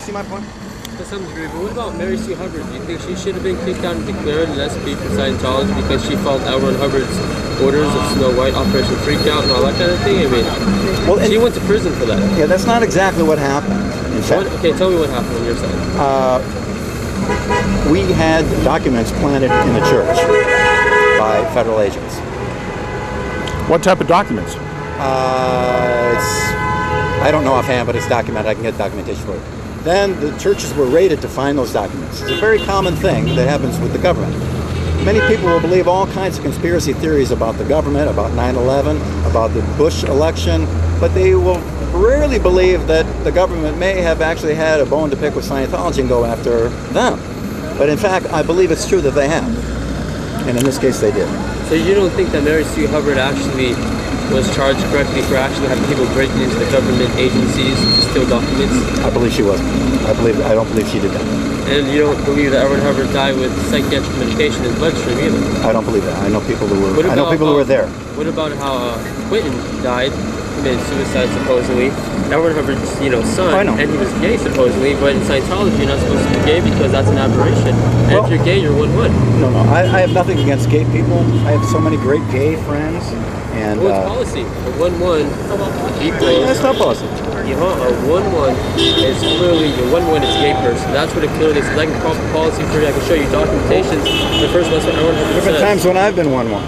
see my point? To some degree, but what about Mary Sue Hubbard? Do you think she should have been kicked out and declared an SP for Scientology because she followed L. Ron Hubbard's orders of Snow White, Operation Freakout, and all that kind of thing? I mean, well, she went to prison for that. Yeah, that's not exactly what happened. In fact, okay, tell me what happened on your side. We had documents planted in the church by federal agents. What type of documents? I don't know offhand, but it's documented. I can get documentation for it. Then the churches were raided to find those documents. It's a very common thing that happens with the government. Many people will believe all kinds of conspiracy theories about the government, about 9/11, about the Bush election, but they will rarely believe that the government may have actually had a bone to pick with Scientology and go after them. But in fact, I believe it's true that they have. And in this case, they did. So you don't think that Mary Sue Hubbard actually was charged correctly for actually having people breaking into the government agencies to steal documents? I believe she wasn't. I don't believe she did that. And you don't believe that L. Ron Hubbard died with psychiatric medication in his bloodstream either? I don't believe that. I know people who were. I know people who were there. What about how Quentin died? Committed suicide supposedly. L. Ron Hubbard's, son, and he was gay supposedly, but in Scientology you're not supposed to be gay because that's an aberration. And if you're gay, you're 1-1. No, I have nothing against gay people. I have so many great gay friends. And well, it's policy. A 1-1 equals. That's not policy. A 1-1 is clearly the 1-1 is a gay person. That's what it clearly is. I can call policy for you. I can show you documentations. The first one's what L. Ron Hubbard says. Different times when I've been 1-1.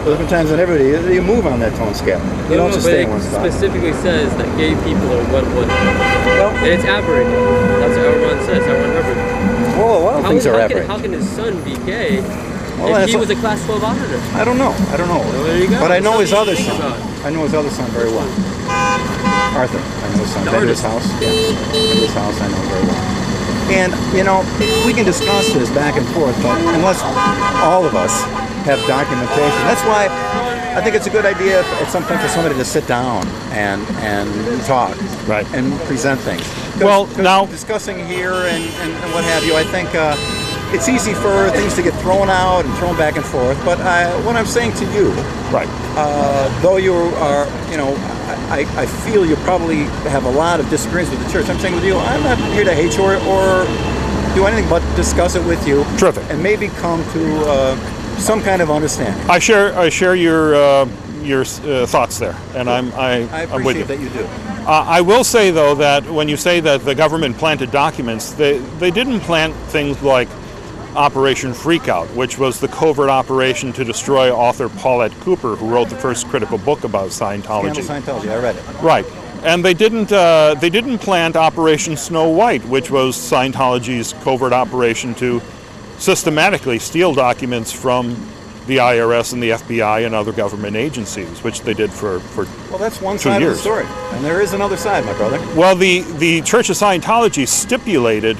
Different times when everybody, you move on that tone scale. You don't just stay in one spot. It specifically says that gay people are 1-1. Well, and it's aberrating. That's what L. Ron says. L. Ron Hubbard. Well, a lot of things are aberrating. How can his son be gay if he was a class 12 auditor? I don't know. Well, there you go. But I know his other son. I know his other son very well. Arthur. I know his son. Been to his house. Yeah. Been to his house. I know very well. And, we can discuss this back and forth, but unless all of us have documentation. That's why I think it's a good idea at some point for somebody to sit down and talk, right, and present things. Well, now discussing here and what have you, I think it's easy for things to get thrown out and thrown back and forth. But what I'm saying to you, right, though you are, I feel you probably have a lot of disagreements with the church. I'm saying with you, I'm not here to hate you or do anything but discuss it with you. Terrific. And maybe come to some kind of understanding. I share your thoughts there, and I'm with you. I appreciate that you do. I will say though that when you say that the government planted documents, they didn't plant things like Operation Freakout, which was the covert operation to destroy author Paulette Cooper, who wrote the first critical book about Scientology. Scientology, I read it. Right. And they didn't plant Operation Snow White, which was Scientology's covert operation to systematically steal documents from the IRS and the FBI and other government agencies, which they did for well, that's one side of the story, and there is another side, my brother. Well, the Church of Scientology stipulated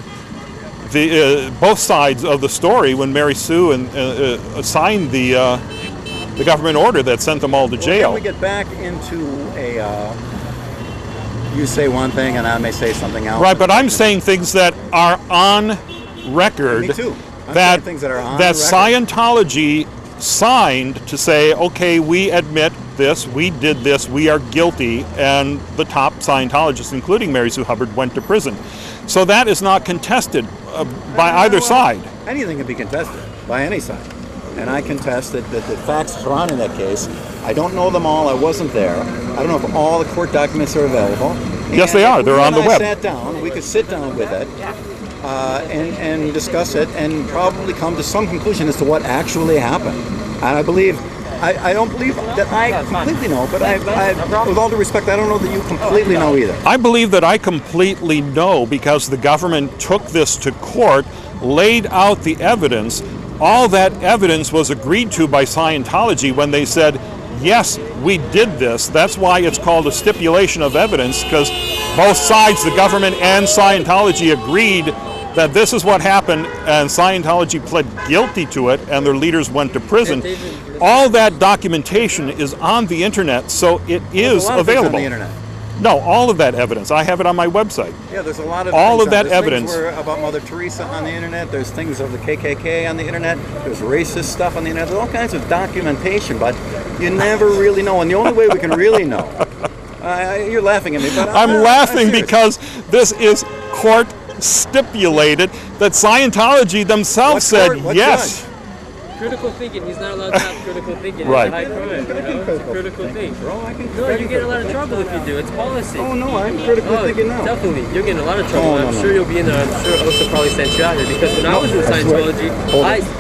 both sides of the story when Mary Sue signed the government order that sent them all to jail. Can we get back into you say one thing and I may say something else? Right, but I'm saying things that are on record. Me too. That record. Scientology signed to say, okay, we admit this, we did this, we are guilty, and the top Scientologists, including Mary Sue Hubbard, went to prison. So that is not contested by either side. Anything can be contested by any side. And I contest that the facts surrounding that case, I don't know them all, I wasn't there. I don't know if all the court documents are available. Yes, they are. They're on the web. We could sit down with it and discuss it and probably come to some conclusion as to what actually happened. And I believe, I don't believe that I completely know, but I, with all due respect, I don't know that you completely know either. I believe that I completely know because the government took this to court, laid out the evidence. All that evidence was agreed to by Scientology when they said, yes, we did this. That's why it's called a stipulation of evidence, because both sides, the government and Scientology, agreed that this is what happened, and Scientology pled guilty to it, and their leaders went to prison. All that documentation is on the internet, so it is available. On the internet. No, all of that evidence. I have it on my website. Yeah, there's a lot of all of that evidence. Things about Mother Teresa on the internet. There's things of the KKK on the internet. There's racist stuff on the internet. There's all kinds of documentation, but you never really know. And the only way we can really know, you're laughing at me, but I'm laughing because this is court stipulated that Scientology themselves said yes. Critical thinking. He's not allowed to have critical thinking. Right. It's high crime, It's a critical thing. No, you get in a lot of trouble if you do. It's policy. Oh no, I'm critically thinking now. Definitely. You're getting a lot of trouble. No, I'm sure you'll be in there. I'm sure Osa probably sent you out here because when I was in Scientology,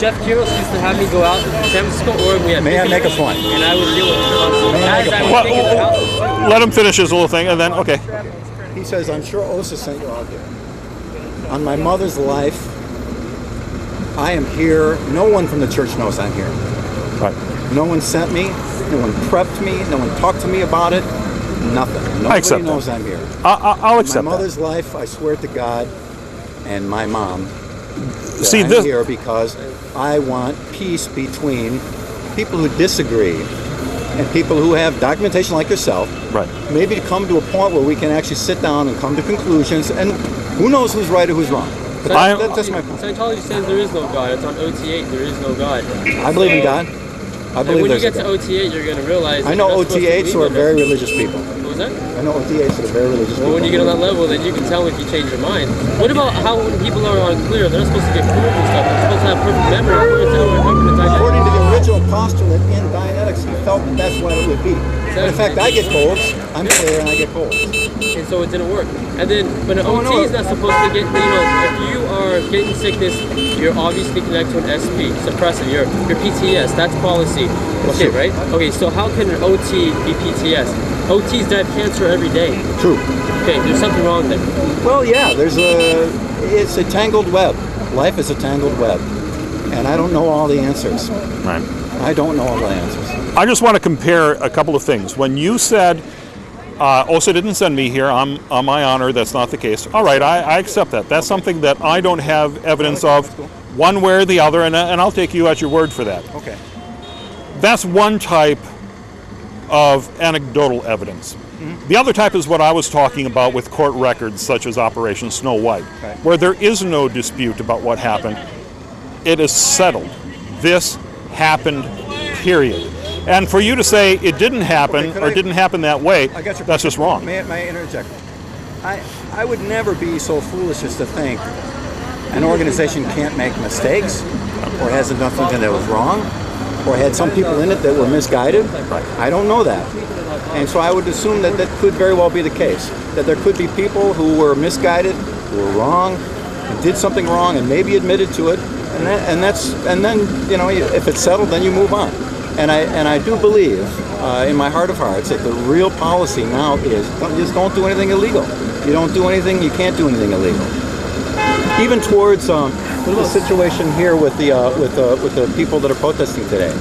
Jeff Kiros used to have me go out to San Francisco, Oregon. We had May I make a point? And I would deal with Let him finish his little thing, and then okay. He says, I'm sure Osa sent you out here. On my mother's life, I am here. No one from the church knows I'm here. Right. No one sent me. No one prepped me. No one talked to me about it. Nothing. Nobody knows I'm here. I'll accept my mother's life, I swear to God, and my mom. See, I'm here because I want peace between people who disagree and people who have documentation like yourself. Right. Maybe to come to a point where we can actually sit down and come to conclusions. And who knows who's right or who's wrong. That's my point. Scientology says there is no God. It's on OT8. There is no God. I believe in God. I believe when you there's get to OT8, you're going to realize. I know OT8s who are very religious people. What was that? I know OT8s who are very religious people. Well, when you get on that level, then you can tell if you change your mind. What about how when people are unclear, they're not supposed to get cooled and stuff. They're supposed to have perfect memory. According to the original postulate in Dianetics, he felt that that's what it would be. But in fact, I get colds. I'm clear and I get colds. And so it didn't work. And then, but an OT is not supposed to get, if you are getting sickness, you're obviously connected to an SP, suppressive, your PTS, that's policy. Okay, right? Okay, so how can an OT be PTS? OTs die of cancer every day. True. Okay, there's something wrong there. Well, yeah, it's a tangled web. Life is a tangled web. And I don't know all the answers. Right. I don't know all the answers. I just want to compare a couple of things. When you said, Osa didn't send me here, on my honor, that's not the case. All right, I accept that. That's something that I don't have evidence of one way or the other, and I'll take you at your word for that. Okay. That's one type of anecdotal evidence. Mm-hmm. The other type is what I was talking about with court records, such as Operation Snow White, where there is no dispute about what happened. It is settled. This happened, period. And for you to say it didn't happen or didn't happen that way, that's just wrong. May I interject? I would never be so foolish as to think an organization can't make mistakes or hasn't done something that was wrong or had some people in it that were misguided. I don't know that. And so I would assume that that could very well be the case, that there could be people who were misguided, who were wrong, and did something wrong and maybe admitted to it. And then if it's settled, then you move on. And I do believe, in my heart of hearts, that the real policy now is just don't do anything illegal. You don't do anything, you can't do anything illegal. Even towards the situation here with the people that are protesting today.